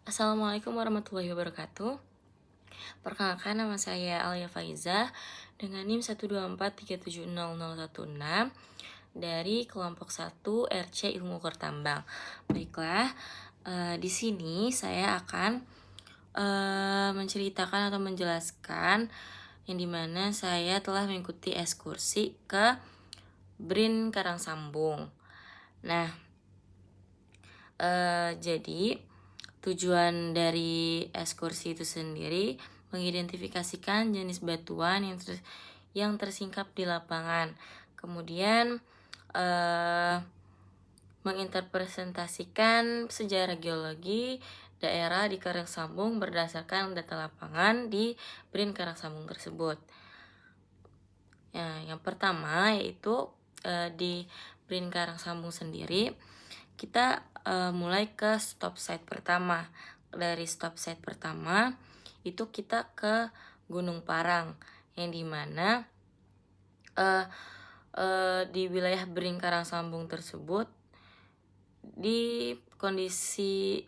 Assalamualaikum warahmatullahi wabarakatuh. Perkenalkan, nama saya Alia Faiza dengan NIM 124370016 dari kelompok 1 RC Ilmu Kertambang. Baiklah, di sini saya akan menceritakan atau menjelaskan yang dimana saya telah mengikuti ekskursi ke BRIN Karangsambung. Nah, jadi tujuan dari ekskursi itu sendiri mengidentifikasikan jenis batuan yang tersingkap di lapangan. Kemudian menginterpresentasikan sejarah geologi daerah di Karangsambung berdasarkan data lapangan di BRIN Karangsambung tersebut. Ya, yang pertama yaitu di BRIN Karangsambung sendiri kita mulai ke stop site pertama. Dari stop site pertama itu kita ke Gunung Parang, yang dimana di wilayah BRIN Karangsambung tersebut di kondisi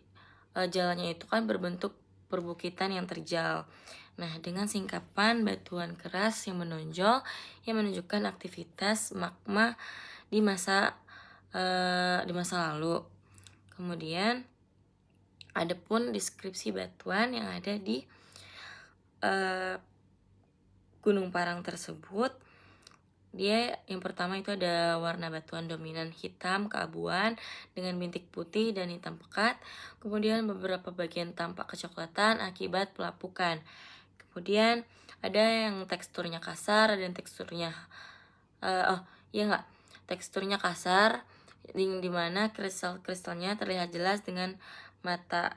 jalannya itu kan berbentuk perbukitan yang terjal. Nah, dengan singkapan batuan keras yang menonjol yang menunjukkan aktivitas magma di masa lalu. Kemudian ada pun deskripsi batuan yang ada di Gunung Parang tersebut. Dia yang pertama itu ada warna batuan dominan hitam keabuan dengan bintik putih dan hitam pekat. Kemudian beberapa bagian tampak kecoklatan akibat pelapukan. Kemudian ada yang teksturnya kasar dan teksturnya teksturnya kasar, dimana kristal-kristalnya terlihat jelas dengan mata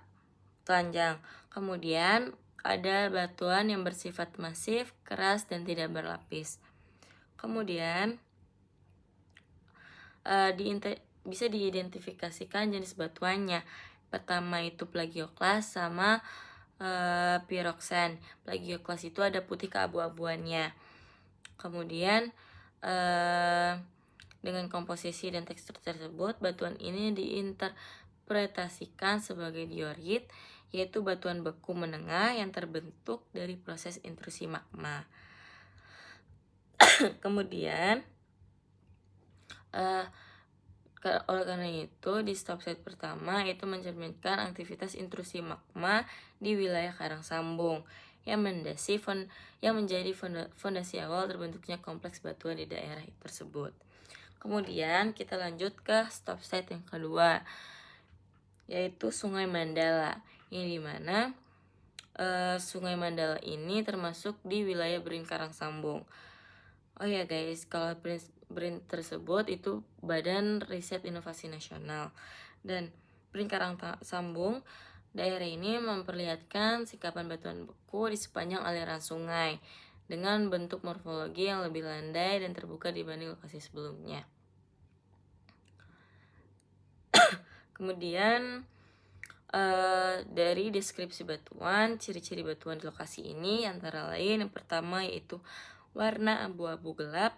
telanjang. Kemudian ada batuan yang bersifat masif, keras, dan tidak berlapis. Kemudian bisa diidentifikasikan jenis batuannya. Pertama itu plagioklas sama pyroxene. Plagioklas itu ada putih keabu-abuannya. Kemudian dengan komposisi dan tekstur tersebut, batuan ini diinterpretasikan sebagai diorit, yaitu batuan beku menengah yang terbentuk dari proses intrusi magma. Kemudian oleh karena itu di stop site pertama itu mencerminkan aktivitas intrusi magma di wilayah Karangsambung yang menjadi fondasi awal terbentuknya kompleks batuan di daerah tersebut. Kemudian kita lanjut ke stop site yang kedua, yaitu Sungai Mandala, yang dimana Sungai Mandala ini termasuk di wilayah BRIN Karangsambung. Oh ya guys, kalau BRIN tersebut itu Badan Riset Inovasi Nasional, dan BRIN Karangsambung daerah ini memperlihatkan singkapan batuan beku di sepanjang aliran sungai dengan bentuk morfologi yang lebih landai dan terbuka dibanding lokasi sebelumnya. Kemudian dari deskripsi batuan, ciri-ciri batuan di lokasi ini antara lain yang pertama yaitu warna abu-abu gelap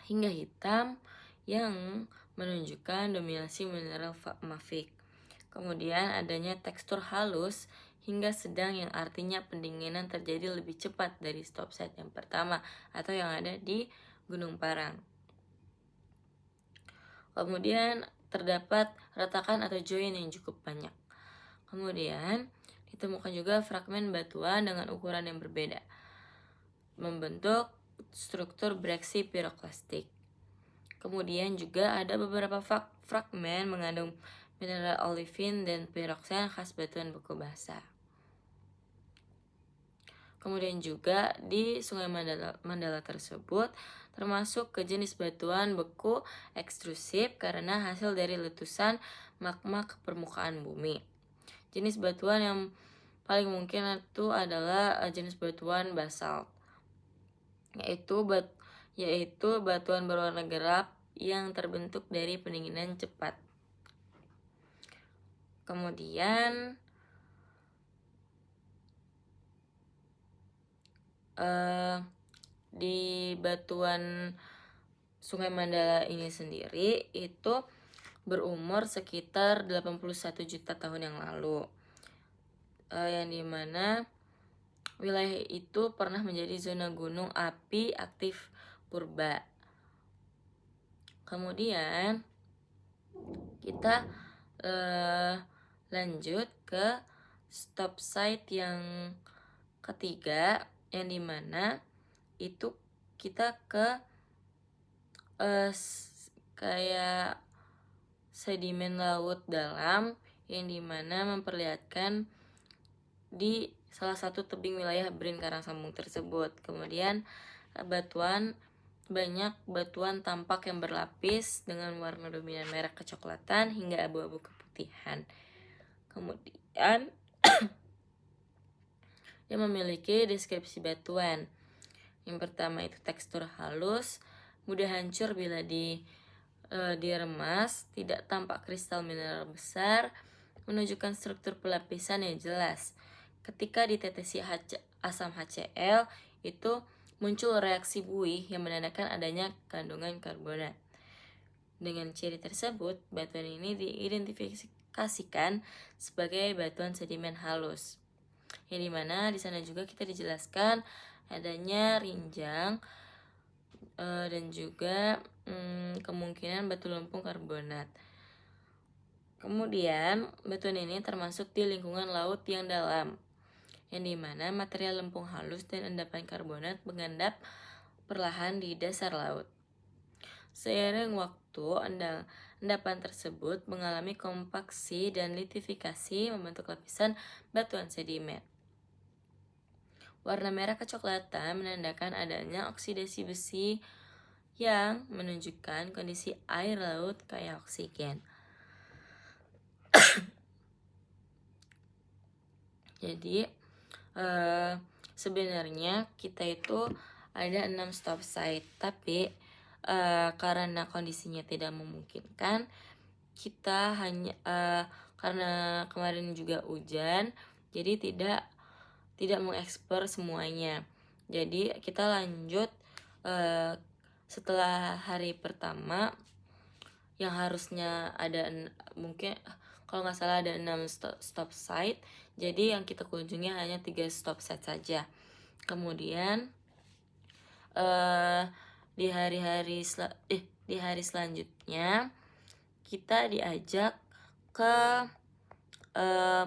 hingga hitam yang menunjukkan dominasi mineral mafic. Kemudian adanya tekstur halus hingga sedang yang artinya pendinginan terjadi lebih cepat dari stop site yang pertama atau yang ada di Gunung Parang. Kemudian terdapat retakan atau join yang cukup banyak. Kemudian ditemukan juga fragmen batuan dengan ukuran yang berbeda, membentuk struktur breksi piroklastik. Kemudian juga ada beberapa fragmen mengandung mineral olivin dan piroksen khas batuan beku basah. Kemudian juga di Sungai Mandala tersebut termasuk ke jenis batuan beku ekstrusif karena hasil dari letusan magma ke permukaan bumi. Jenis batuan yang paling mungkin itu adalah jenis batuan basalt, yaitu batuan berwarna gelap yang terbentuk dari pendinginan cepat. Kemudian di batuan Sungai Mandala ini sendiri itu berumur sekitar 81 juta tahun yang lalu, yang dimana wilayah itu pernah menjadi zona gunung api aktif purba. Kemudian kita lanjut ke stop site yang ketiga, yang dimana itu kita ke kayak sedimen laut dalam, yang dimana memperlihatkan di salah satu tebing wilayah Brin Karangsambung tersebut. Kemudian banyak batuan tampak yang berlapis dengan warna dominan merah kecoklatan hingga abu-abu keputihan. Kemudian dia memiliki deskripsi batuan. Yang pertama itu tekstur halus, mudah hancur bila diremas, tidak tampak kristal mineral besar, menunjukkan struktur pelapisan yang jelas. Ketika ditetesi asam HCl, itu muncul reaksi buih yang menandakan adanya kandungan karbonat. Dengan ciri tersebut, batuan ini diidentifikasikan sebagai batuan sedimen halus. Yang dimana di sana juga kita dijelaskan adanya rinjang dan juga kemungkinan batu lempung karbonat. Kemudian batuan ini termasuk di lingkungan laut yang dalam, yang dimana material lempung halus dan endapan karbonat mengendap perlahan di dasar laut. Seiring waktu, endapan tersebut mengalami kompaksi dan litifikasi membentuk lapisan batuan sedimen. Warna merah kecoklatan menandakan adanya oksidasi besi yang menunjukkan kondisi air laut kaya oksigen. Jadi sebenarnya kita itu ada 6 stop site, tapi karena kondisinya tidak memungkinkan, kita hanya karena kemarin juga hujan, jadi tidak mengeksplor semuanya. Jadi kita lanjut setelah hari pertama yang harusnya ada mungkin kalau nggak salah ada 6 stop site, jadi yang kita kunjungi hanya 3 stop site saja. Kemudian di hari selanjutnya kita diajak ke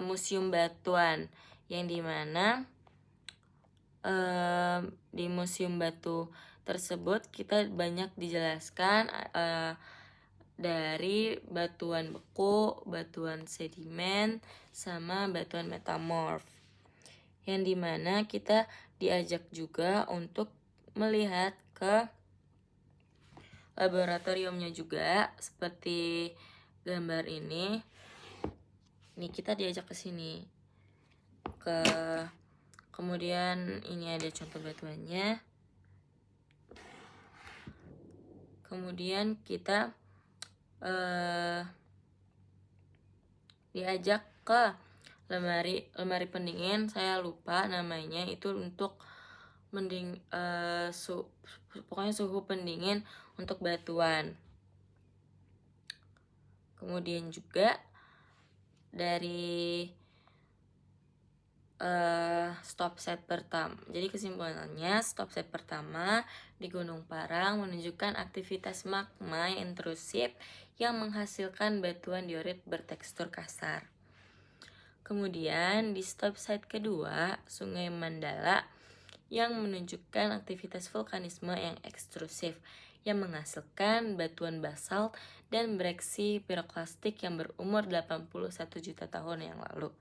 museum batuan, yang dimana di museum batu tersebut kita banyak dijelaskan dari batuan beku, batuan sedimen, sama batuan metamorf, yang dimana kita diajak juga untuk melihat ke laboratoriumnya juga, seperti gambar ini. Nih kita diajak ke sini. Kemudian ini ada contoh batuannya. Kemudian kita diajak ke lemari pendingin, saya lupa namanya, itu untuk pokoknya suhu pendingin untuk batuan. Kemudian juga dari stop set pertama. Jadi kesimpulannya, stop set pertama di Gunung Parang menunjukkan aktivitas magma yang intrusif yang menghasilkan batuan diorit bertekstur kasar. Kemudian di stop site kedua, Sungai Mandala, yang menunjukkan aktivitas vulkanisme yang ekstrusif yang menghasilkan batuan basalt dan bereaksi piroklastik yang berumur 81 juta tahun yang lalu.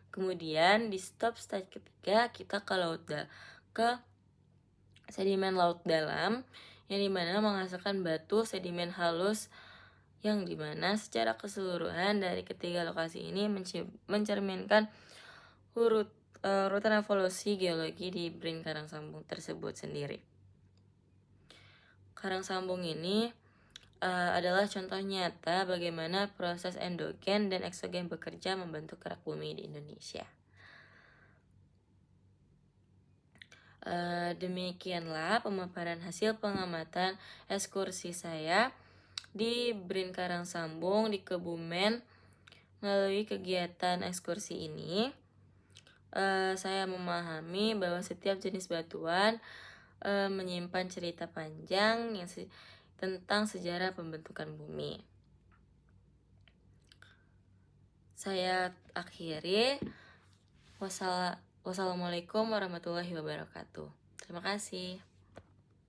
Kemudian di stop site ketiga kita ke sedimen laut dalam, yang dimana menghasilkan batu sedimen halus, yang dimana secara keseluruhan dari ketiga lokasi ini mencerminkan urutan evolusi geologi di Brin Karangsambung tersebut sendiri. Karangsambung ini adalah contoh nyata bagaimana proses endogen dan eksogen bekerja membentuk gerak bumi di Indonesia. Demikianlah pemaparan hasil pengamatan ekskursi saya di BRIN Karangsambung di Kebumen. Melalui kegiatan ekskursi ini, saya memahami bahwa setiap jenis batuan menyimpan cerita panjang tentang sejarah pembentukan bumi. Saya akhiri. Wassalamualaikum warahmatullahi wabarakatuh. Terima kasih.